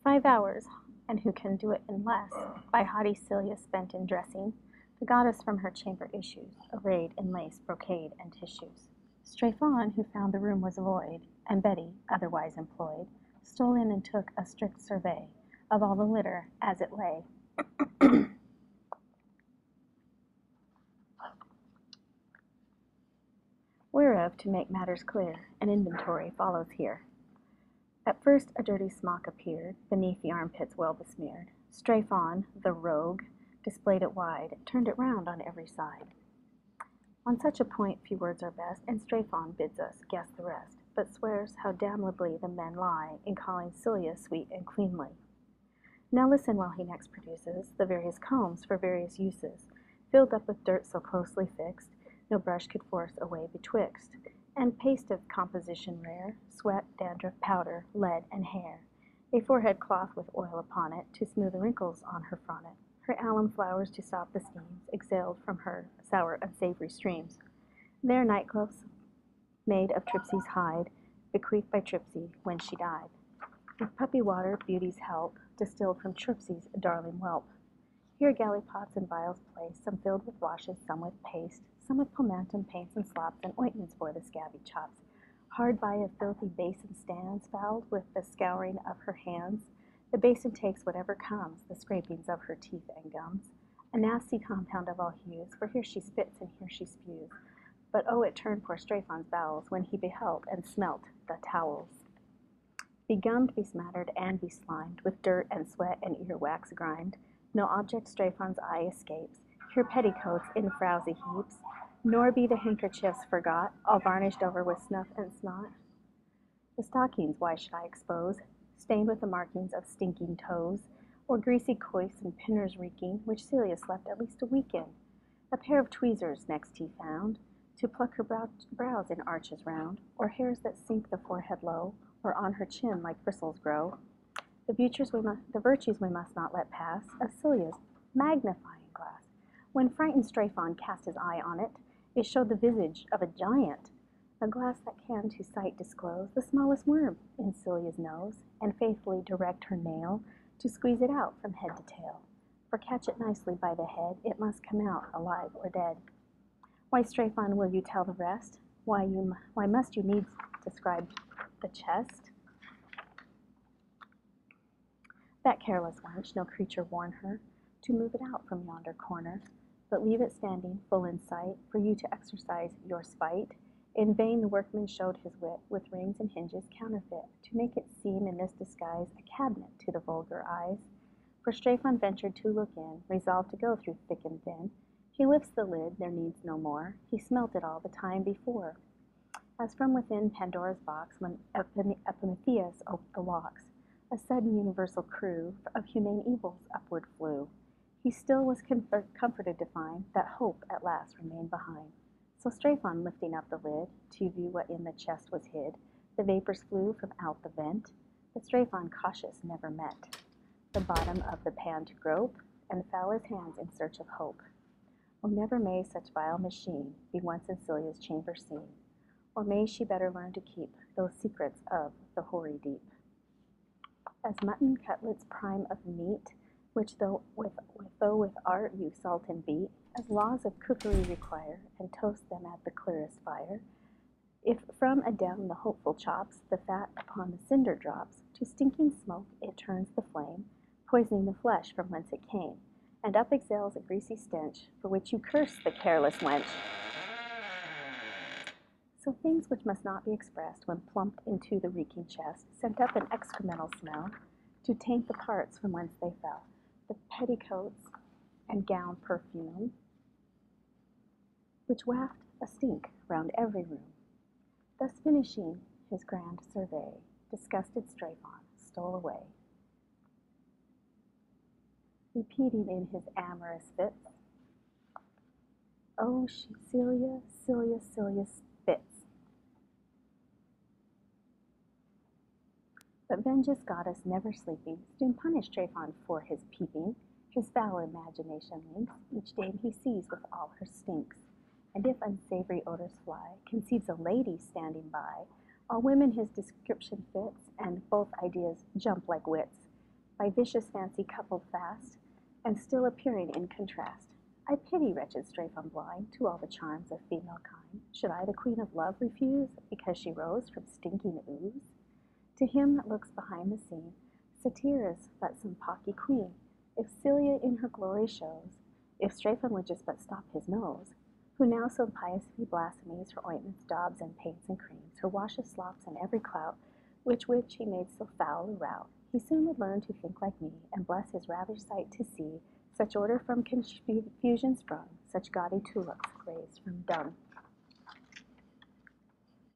5 hours, and who can do it in less, by haughty Celia spent in dressing, the goddess from her chamber issues, arrayed in lace, brocade, and tissues. Strephon, who found the room was void, and Betty, otherwise employed, stole in and took a strict survey of all the litter as it lay. Whereof, to make matters clear, an inventory follows here. At first a dirty smock appeared, beneath the armpits well besmeared. Strephon, the rogue, displayed it wide, turned it round on every side. On such a point few words are best, and Strephon bids us guess the rest, but swears how damnably the men lie in calling Celia sweet and queenly. Now listen while he next produces the various combs for various uses, filled up with dirt so closely fixed, no brush could force a way betwixt, and paste of composition rare, sweat, dandruff, powder, lead, and hair, a forehead cloth with oil upon it, to smooth the wrinkles on her fronnet, her alum flowers to stop the steams exhaled from her sour unsavory streams, their nightcloths made of Tripsy's hide, bequeathed by Tripsy when she died, with puppy water, beauty's help, distilled from Tripsy's darling whelp. Here gallipots and vials placed, some filled with washes, some with paste, some with pomatum, paints and slops, and ointments for the scabby chops. Hard by a filthy basin stands, fouled with the scouring of her hands. The basin takes whatever comes, the scrapings of her teeth and gums, a nasty compound of all hues, for here she spits and here she spews. But oh, it turned poor Strephon's bowels when he beheld and smelt the towels. Begummed, besmattered, and beslimed, with dirt and sweat and earwax grimed, no object Strephon's eye escapes, here petticoats in frowsy heaps, nor be the handkerchiefs forgot, all varnished over with snuff and snot. The stockings, why should I expose, stained with the markings of stinking toes, or greasy coifs and pinners reeking, which Celia slept at least a week in. A pair of tweezers next he found, to pluck her brows in arches round, or hairs that sink the forehead low, or on her chin like bristles grow. The virtues we must not let pass, of Celia's magnifying glass. When frightened Strephon cast his eye on it, it showed the visage of a giant, a glass that can to sight disclose the smallest worm in Celia's nose, and faithfully direct her nail to squeeze it out from head to tail. For catch it nicely by the head, it must come out alive or dead. Why, Strephon, will you tell the rest? Why must you needs describe the chest? That careless wench, no creature warn her to move it out from yonder corner, but leave it standing full in sight, for you to exercise your spite. In vain the workman showed his wit, with rings and hinges counterfeit, to make it seem in this disguise a cabinet to the vulgar eyes. For Strephon ventured to look in, resolved to go through thick and thin. He lifts the lid, there needs no more, he smelt it all the time before. As from within Pandora's box, when Epimetheus oped the locks, a sudden universal crew of humane evils upward flew. He still was comforted to find that hope at last remained behind. So Strephon, lifting up the lid, to view what in the chest was hid, the vapors flew from out the vent, but Strephon, cautious, never met the bottom of the pan to grope, and foul his hands in search of hope. Oh, never may such vile machine be once in Celia's chamber seen, or may she better learn to keep those secrets of the hoary deep. As mutton cutlets prime of meat, which though with art you salt and beat, as laws of cookery require, and toast them at the clearest fire, if from adown the hopeful chops the fat upon the cinder drops, to stinking smoke it turns the flame, poisoning the flesh from whence it came, and up exhales a greasy stench, for which you curse the careless wench. So things which must not be expressed when plumped into the reeking chest sent up an excremental smell to taint the parts from whence they fell, the petticoats and gown perfume, which waft a stink round every room. Thus finishing his grand survey, disgusted Strephon stole away, repeating in his amorous fits, "Oh, Celia, Celia, Celia spits." But vengeance goddess, never sleeping, soon punished Strephon for his peeping. His foul imagination links each dame he sees with all her stinks, and if unsavory odors fly, conceives a lady standing by. All women his description fits, and both ideas jump like wits. by vicious fancy coupled fast, and still appearing in contrast. I pity wretched Strephon blind to all the charms of female kind. Should I the queen of love refuse, because she rose from stinking ooze? To him that looks behind the scene, Satyr is but some pocky queen. If Celia in her glory shows, if Strephon would just but stop his nose, who now so piously blasphemies her ointments, daubs, and paints and creams, her washes, slops, and every clout, which he made so foul a rout, he soon would learn to think like me, and bless his ravished sight to see such order from confusion sprung, such gaudy tulips raised from dung.